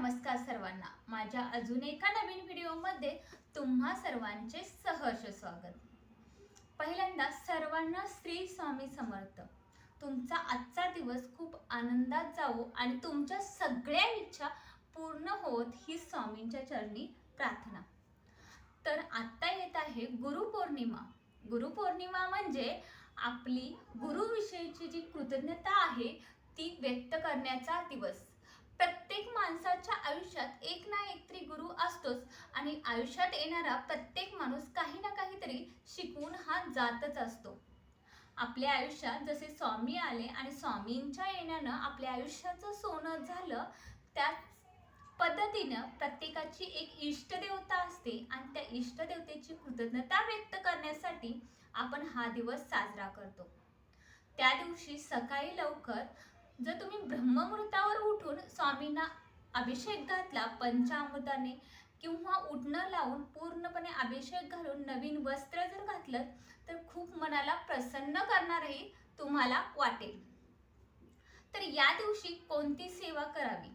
नमस्कार सर्वांना. माझ्या अजून एका नवीन व्हिडिओमध्ये तुम्हा सर्वांचे सहर्ष स्वागत. पहिल्यांदा सर्वांना श्री स्वामी समर्थ. तुमचा आजचा दिवस खूप आनंदात जावो आणि तुमच्या सगळ्या इच्छा पूर्ण होत ही स्वामींच्या चरणी प्रार्थना. तर आता येत आहे गुरुपौर्णिमा. गुरुपौर्णिमा म्हणजे आपली गुरुविषयीची जी कृतज्ञता आहे ती व्यक्त करण्याचा दिवस. प्रत्येक माणसाच्या आयुष्यात एक ना एक तरी गुरु असतोच आणि आयुष्यात येणारा प्रत्येक माणूस काही ना काहीतरी शिकून हा जातच असतो. आपल्या आयुष्यात जसे स्वामी आले आणि स्वामींच्या येण्यानं आपल्या आयुष्याचं सोनं झालं, त्याच पद्धतीनं प्रत्येकाची एक इष्टदेवता असते आणि त्या इष्टदेवतेची कृतज्ञता व्यक्त करण्यासाठी आपण हा दिवस साजरा करतो. त्या दिवशी सकाळी लवकर जर तुम्ही ब्रह्ममुहूर्तावर उठून स्वामींना अभिषेक घातला पंचामृताने किंवा उठणं लावून पूर्णपणे अभिषेक घालून नवीन वस्त्र जर घातलं तर खूप मनाला प्रसन्न करणारही तुम्हाला वाटेल. तर या दिवशी कोणती सेवा करावी?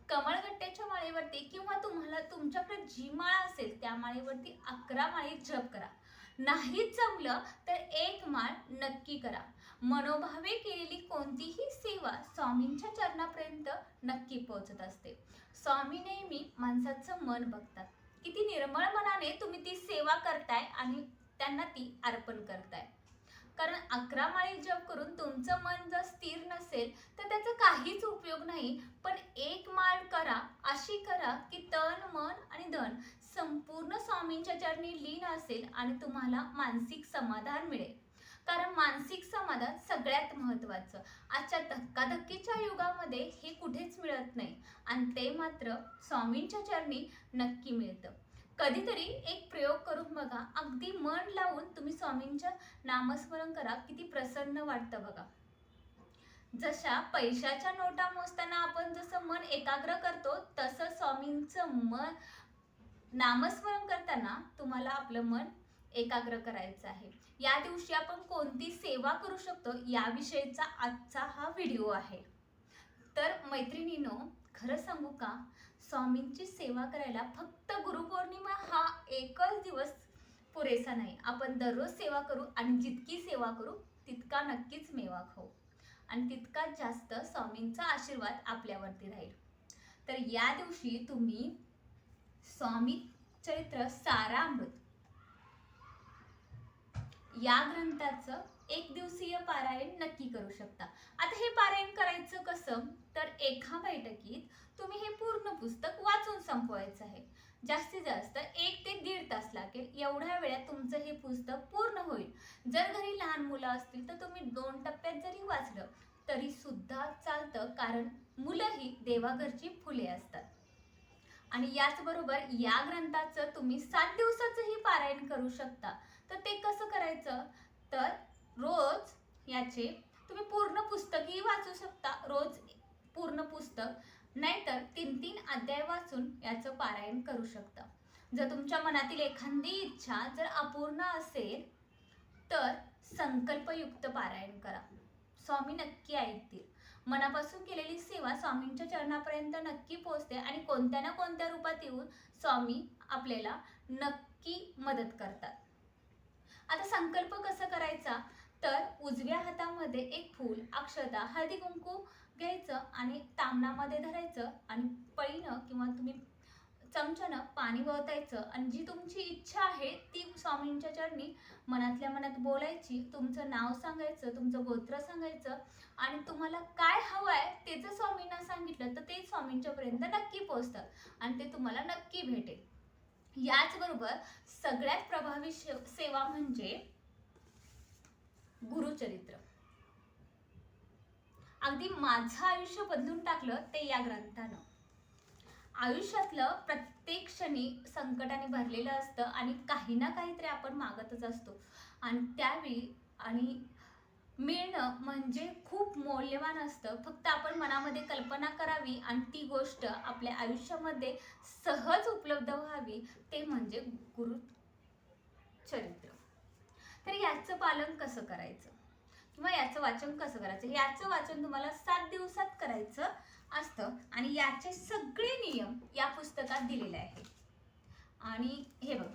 कमळगट्ट्याच्या माळेवरती किंवा तुम्हाला तुमच्याकडे जी माळ असेल त्या माळेवरती 11 माळी जप करा. नाही जमलं तर एक माळ नक्की करा. मनोभावे केलेली कोणतीही सेवा स्वामींच्या चरणापर्यंत नक्की पोहोचत असते. स्वामी नेहमी माणसाचं मन बघतात. किती निर्मळ मनाने तुम्ही ती सेवा करताय आणि त्यांना ती अर्पण करताय. कारण 11 माळी जप करून तुमचं मन जर स्थिर नसेल तर त्याचा काहीच उपयोग नाही. पण एक माळ करा, अशी करा की तन मन आणि धन संपूर्ण स्वामींच्या चरणी लीन असेल आणि तुम्हाला मानसिक समाधान मिळेल. कारण मानसिक समाधान सगळ्यात महत्त्वाचं. आजच्या धक्काधक्कीच्या युगामध्ये हे कुठेच मिळत नाही आणि ते मात्र स्वामींच्या चरणी नक्की मिळतं. कधीतरी एक प्रयोग करून बघा. अगदी मन लावून तुम्ही स्वामींचं नामस्मरण करा. किती प्रसन्न वाटतं बघा. जशा पैशाच्या नोटा मोजताना आपण जसं मन एकाग्र करतो तसं स्वामींचं मन नामस्मरण करताना तुम्हाला आपलं मन एकाग्र करायचं आहे. या दिवशी आपण कोणती सेवा करू शकतो याविषयीचा आजचा हा व्हिडिओ आहे. तर मैत्रिणींनो, खरं सांगू का, स्वामींची सेवा करायला फक्त गुरुपौर्णिमा हा एकच दिवस पुरेसा नाही. आपण दररोज सेवा करू आणि जितकी सेवा करू तितका नक्कीच मेवा खाऊ आणि तितकाच जास्त स्वामींचा आशीर्वाद आपल्यावरती राहील. तर या दिवशी तुम्ही स्वामी चरित्र सारामृत या ग्रंथाचं एक दिवसीय पारायण नक्की करू शकता. आता हे पारायण करायचं कसं? तर एका बैठकीत तुम्ही हे पूर्ण पुस्तक वाचून संपवायचं आहे. जास्तीत जास्त 1 ते 1.5 तास लागेल. एवढ्या वेळात तुमचं हे पुस्तक पूर्ण होईल. जर घरी लहान मुलं असतील तर तुम्ही 2 टप्प्यात जरी वाचलं तरी सुद्धा चालतं, कारण मुलंही देवाघरची फुले असतात. आणि याचबरोबर या ग्रंथाचं तुम्ही 7 दिवसाचंही पारायण करू शकता. तर ते कसं करायचं? तर रोज याचे तुम्ही पूर्ण पुस्तकही वाचू शकता, रोज पूर्ण पुस्तक, नाहीतर 3-3 अध्याय वाचून याचं पारायण करू शकता. जर तुमच्या मनातील एखादी इच्छा जर अपूर्ण असेल तर संकल्पयुक्त पारायण करा. स्वामी नक्की ऐकतील. मनापासून केलेली सेवा स्वामींच्या चरणापर्यंत नक्की पोहोचते आणि कोणत्या ना कोणत्या रूपात येऊन स्वामी आपल्याला नक्की मदत करतात. आता संकल्प कसा करायचा? तर उजव्या हातामध्ये एक फूल, अक्षता, हळदी कुंकू घ्यायचं आणि तामणामध्ये धरायचं आणि पळीनं किंवा तुम्ही चमच्यानं पाणी वळतायचं आणि जी तुमची इच्छा आहे ती स्वामींच्या चरणी मनातल्या मनात बोलायची. तुमचं नाव सांगायचं, तुमचं गोत्र सांगायचं आणि तुम्हाला काय हवं आहे ते जर स्वामींना सांगितलं तर ते स्वामींच्यापर्यंत नक्की पोहोचतं आणि ते तुम्हाला नक्की भेटेल. याचबरोबर सगळ्यात प्रभावी सेवा म्हणजे गुरुचरित्र. अगदी माझं आयुष्य बदलून टाकलं ते या ग्रंथानं. आयुष्यातलं प्रत्येक क्षणी संकटाने भरलेलं असतं आणि काही ना काहीतरी आपण मागतच असतो आणि त्यावेळी आणि मिळणं म्हणजे खूप मौल्यवान असतं. फक्त आपण मनामध्ये कल्पना करावी आणि ती गोष्ट आपल्या आयुष्यामध्ये सहज उपलब्ध व्हावी, ते म्हणजे गुरुचरित्र. तर याचं पालन कसं करायचं किंवा याचं वाचन कसं करायचं? याचं वाचन तुम्हाला 7 दिवसात करायचं असतं आणि याचे सगळे नियम या पुस्तकात दिलेले आहेत. आणि हे बघ,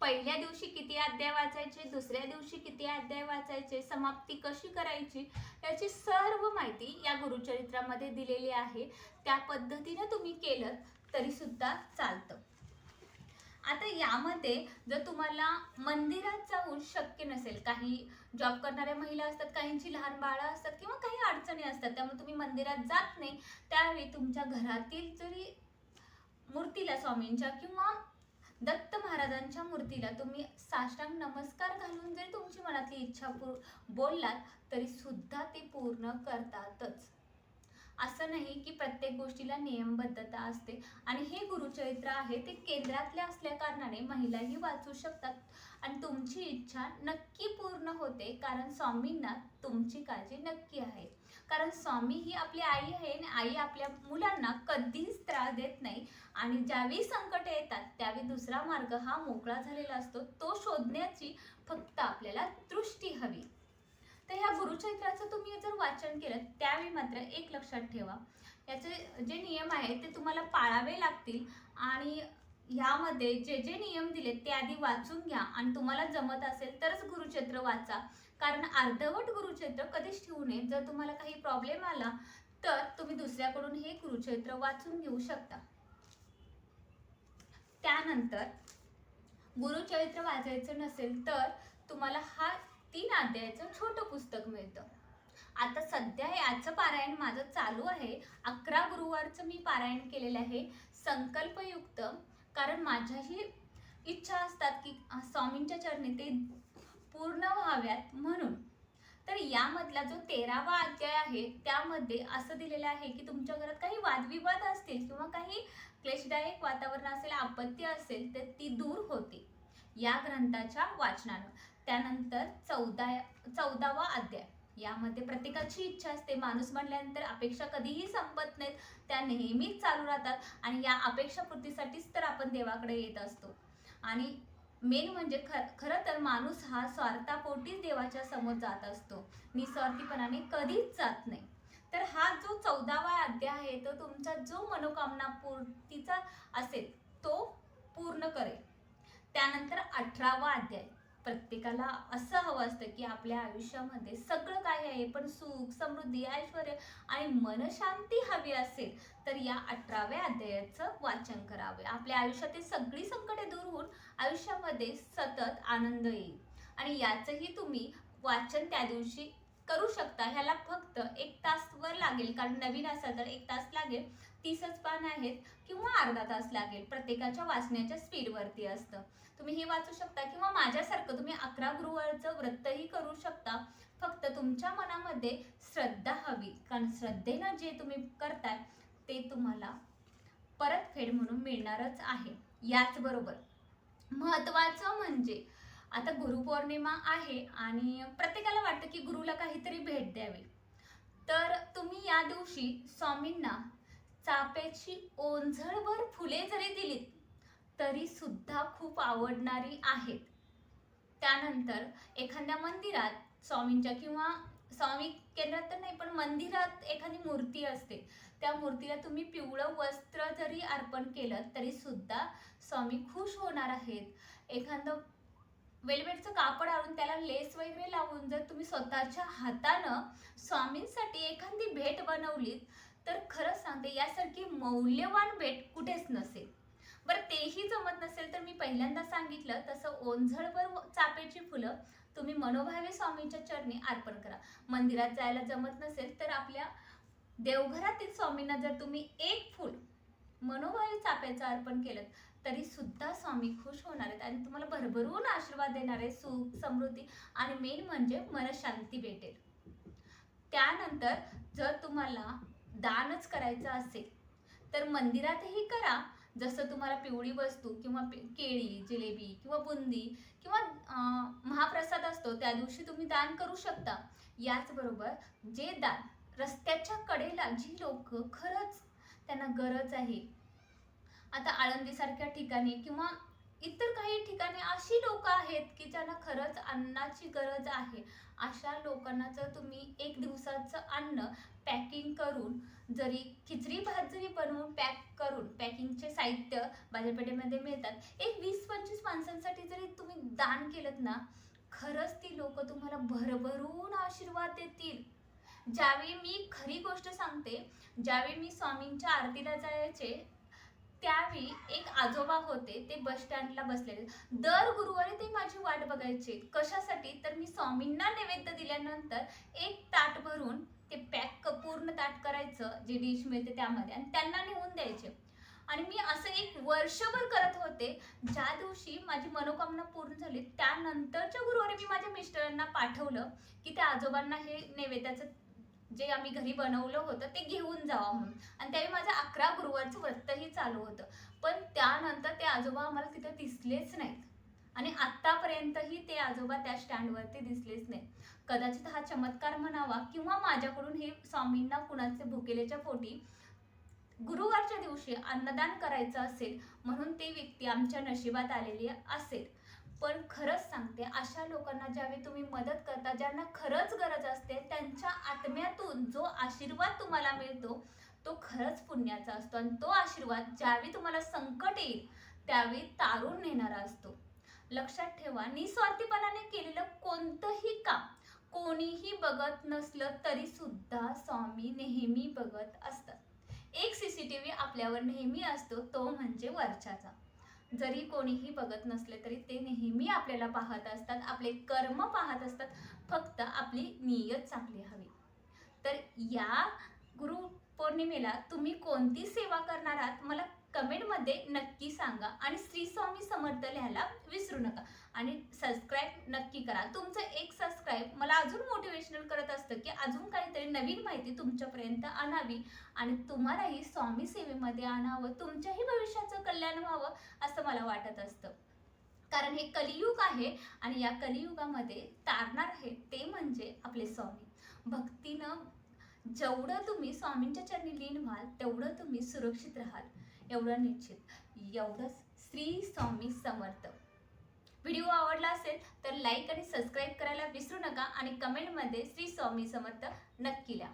पहिल्या दिवशी किती अध्याय वाचायचे, दुसऱ्या दिवशी किती अध्याय वाचायचे, समाप्ती कशी करायची, याची सर्व माहिती या गुरुचरित्रामध्ये दिलेली आहे. त्या पद्धतीने तुम्ही केलं तरी सुद्धा चालतं. आता यामध्ये जर तुम्हाला मंदिरात जाऊन शक्य नसेल, काही जॉब करणाऱ्या महिला असतात, काहींची लहान बाळं असतात किंवा काही अडचणी असतात, त्यामुळे तुम्ही मंदिरात जात नाही, त्यावेळी तुमच्या घरातील जरी मूर्तीला, स्वामींच्या किंवा दत्त महाराजांच्या मूर्तीला तुम्ही साष्टांग नमस्कार घालून जरी तुमची मनातली इच्छा बोललात तरी सुद्धा ते पूर्ण करतातच. असं नाही की प्रत्येक गोष्टीला नियमबद्धता असते. आणि हे गुरुचरित्र आहे ते केंद्रातले असल्या कारणाने महिलाही वाचू शकतात आणि तुमची इच्छा नक्की पूर्ण होते, कारण स्वामींना तुमची काळजी नक्की आहे. कारण स्वामी ही आपली आई आहे आणि आई आपल्या मुलांना कधीच त्रास देत नाही. आणि ज्यावेळी संकट येतात त्यावेळी दुसरा मार्ग हा मोकळा झालेला असतो, तो शोधण्याची फक्त आपल्याला दृष्टी हवी. तर ह्या गुरुचरित्राचं तुम्ही जर वाचन केलं त्यावेळी मात्र एक लक्षात ठेवा, याचे जे नियम आहेत ते तुम्हाला पाळावे लागतील. आणि ह्यामध्ये जे जे नियम दिलेत ते आधी वाचून घ्या आणि तुम्हाला जमत असेल तरच गुरुचरित्र वाचा, कारण अर्धवट गुरुचरित्र कधीच ठेवू नये. जर तुम्हाला काही प्रॉब्लेम आला तर तुम्ही दुसऱ्याकडून हे गुरुचरित्र वाचून घेऊ शकता. त्यानंतर गुरुचरित्र वाचायचं नसेल तर तुम्हाला हा 3 अध्यायाचं छोटं पुस्तक मिळतं. आता सध्या याचं पारायण माझं चालू आहे. 11 गुरुवारचं मी पारायण केलेलं आहे संकल्पयुक्त, कारण माझ्याही इच्छा असतात की स्वामींच्या चरणी ते पूर्ण व्हाव्यात म्हणून. तर यामधला जो 13वा अध्याय आहे त्यामध्ये असं दिलेलं आहे की तुमच्या घरात काही वादविवाद असतील किंवा काही क्लेशदायक वातावरण असेल, आपत्ती असेल तर ती दूर होते या ग्रंथाच्या वाचनानं. त्यानंतर 14वा अध्याय, यामध्ये प्रत्येकाची इच्छा असते. माणूस म्हणल्यानंतर अपेक्षा कधीही संपत नाहीत, त्या नेहमीच चालू राहतात आणि या अपेक्षापूर्तीसाठीच तर आपण देवाकडे येत असतो. आणि मेन म्हणजे खरं तर माणूस हा स्वार्थापोटीच देवाच्या समोर जात असतो, निस्वार्थीपणाने कधीच जात नाही. तर हा जो 14वा अध्याय आहे तो तुमचा जो मनोकामना पूर्तीचा असेल तो पूर्ण करेल. त्यानंतर 18वा अध्याय, प्रत्येकाला असं हवं असतं की आपल्या आयुष्यामध्ये सगळं काय आहे पण सुख, समृद्धी, ऐश्वर आणि मनशांती हवी असेल तर या 18व्या अध्यायाचं वाचन करावे. आपल्या आयुष्यातील सगळी संकटे दूर होऊन आयुष्यामध्ये सतत आनंद येईल. आणि याचंही तुम्ही वाचन त्या दिवशी करू शकता. ह्याला फक्त 1 तास वर लागेल, कारण नवीन असाल तर 1 तास लागेल. 30च पान आहेत किंवा अर्धा तास लागेल, प्रत्येकाच्या वाचण्याच्या स्पीडवरती असतं. तुम्ही हे वाचू शकता किंवा माझ्यासारखं तुम्ही 11 गुरुवारचं व्रतही करू शकता. फक्त तुमच्या मनामध्ये श्रद्धा हवी, कारण श्रद्धेनं जे तुम्ही करताय ते तुम्हाला परतफेड म्हणून मिळणारच आहे. याचबरोबर महत्त्वाचं म्हणजे आता गुरुपौर्णिमा आहे आणि प्रत्येकाला वाटतं की गुरुला काहीतरी भेट द्यावी. तर तुम्ही या दिवशी स्वामींना चाफ्याची ओंझळभर फुले जरी दिलीत तरी सुद्धा खूप आवडणारी आहेत. त्यानंतर एखाद्या मंदिरात स्वामींच्या किंवा स्वामी केंद्रात तर नाही पण मंदिरात एखादी मूर्ती असते, त्या मूर्तीला तुम्ही पिवळं वस्त्र जरी अर्पण केलं तरी सुद्धा स्वामी खुश होणार आहेत. एखादं वेलवेटचं कापड आणून त्याला लेस वगैरे लावून जर तुम्ही स्वतःच्या हातानं स्वामींसाठी एखादी भेट बनवलीत तर खरंच सांगते यासारखी मौल्यवान भेट कुठेच नसेल. बरं तेही जमत नसेल तर मी पहिल्यांदा सांगितलं तसं ओंझळभर चाफ्याची फुलं तुम्ही मनोभावे स्वामींच्या चरणी अर्पण करा. मंदिरात जायला जमत नसेल तर आपल्या देवघरातील स्वामींना जर तुम्ही 1 फूल मनोभावे चाफ्याचं अर्पण केलं तरी सुद्धा स्वामी खुश होणार आहेत आणि तुम्हाला भरभरून आशीर्वाद देणार आहे, सुख, समृद्धी आणि मेन म्हणजे मनशांती भेटेल. त्यानंतर जर तुम्हाला दानच करायचं असेल तर मंदिरातही करा. जसं तुम्हाला पिवळी वस्तू किंवा केळी, जिलेबी किंवा बुंदी किंवा महाप्रसाद असतो त्या दिवशी तुम्ही दान करू शकता. याचबरोबर जे दान रस्त्याच्या कडेला जी लोक खरंच त्यांना गरज आहे, आता आळंदीसारख्या ठिकाणी किंवा इतर काही ठिकाणी अशी लोक आहेत की ज्यांना खरंच अन्नाची गरज आहे. अशा लोकांना जर तुम्ही एक दिवसाचं अन्न पॅकिंग करून, जरी खिचडी भात जरी बनवून पॅक करून, पॅकिंगचे साहित्य बाजारपेठेमध्ये मिळतात, एक 20-25 माणसांसाठी जरी तुम्ही दान केलं ना, खरंच ती लोक तुम्हाला भरभरून आशीर्वाद देतील. ज्यावेळी मी खरी गोष्ट सांगते, ज्यावेळी मी स्वामींच्या आरतीला जायचे, त्यावेळी एक आजोबा होते, ते बस स्टँडला बसलेले. दर गुरुवारी ते माझी वाट बघायचे. कशासाठी? तर मी स्वामींना नैवेद्य दिल्यानंतर एक ताट भरून ते पॅक पूर्ण ताट करायचं, जे डिश मिळते त्यामध्ये, आणि त्यांना नेऊन द्यायचे. आणि मी असं एक वर्षभर करत होते. ज्या दिवशी माझी मनोकामना पूर्ण झाली, त्यानंतरच्या गुरुवारी मी माझ्या मिस्टरांना पाठवलं की त्या आजोबांना हे नैवेद्याचं जे आम्ही घरी बनवलं होतं ते घेऊन जावा म्हणून. आणि त्यावेळी माझं 11 गुरुवारचं व्रतही चालू होतं. पण त्यानंतर ते आजोबा आम्हाला तिथे दिसलेच नाहीत, आणि आत्तापर्यंतही ते आजोबा त्या स्टँडवरती दिसलेच नाहीत. कदाचित हा चमत्कार म्हणावा, किंवा माझ्याकडून हे स्वामींना कुणाचे भुकेलेच्या पोटी गुरुवारच्या दिवशी अन्नदान करायचं असेल, म्हणून ती व्यक्ती आमच्या नशिबात आलेली असेल. पण खरंच सांगते, अशा लोकांना ज्यावेळी तुम्ही मदत करता, ज्यांना खरंच गरज असते, त्यांच्या आत्म्यातून जो आशीर्वाद तुम्हाला मिळतो, तो खरंच पुण्याचा असतो. आणि तो आशीर्वाद ज्यावेळी तुम्हाला संकट येईल, त्यावेळी तारून नेणारा असतो. लक्षात ठेवा, निस्वार्थीपणाने केलेलं कोणतंही काम कोणीही बघत नसलं तरी सुद्धा स्वामी नेहमी बघत असतात. एक CCTV आपल्यावर नेहमी असतो, तो म्हणजे वरच्याचा. जरी कोणीही बघत नसले तरी ते नेहमी आपल्याला पाहत असतात, आपले कर्म पाहत असतात. फक्त आपली नियत चांगली हवी. तर या गुरुपौर्णिमेला तुम्ही कोणती सेवा करणार आहात, मला कमेंटमध्ये नक्की सांगा. आणि श्री स्वामी समर्थ लिहायला विसरू नका. आणि सबस्क्राईब नक्की करा. तुमचं एक सबस्क्राईब मला अजून मोटिवेशनल करत असतं की अजून काहीतरी नवीन माहिती तुमच्यापर्यंत आणावी, आणि तुम्हालाही स्वामी सेवेमध्ये आणावं, तुमच्याही भविष्याचं कल्याण व्हावं असं मला वाटत असतं. कारण हे कलियुग आहे, आणि या कलियुगामध्ये तारणार आहे ते म्हणजे आपले स्वामी. भक्तीनं जेवढं तुम्ही स्वामींच्या चरणी लीन व्हाल, तेवढं तुम्ही सुरक्षित राहाल, एवढं निश्चित. एवढंच. श्री स्वामी समर्थ. व्हिडिओ आवडला असेल तर लाईक आणि सबस्क्राईब करायला विसरू नका, आणि कमेंटमध्ये श्री स्वामी समर्थ नक्की लिहा.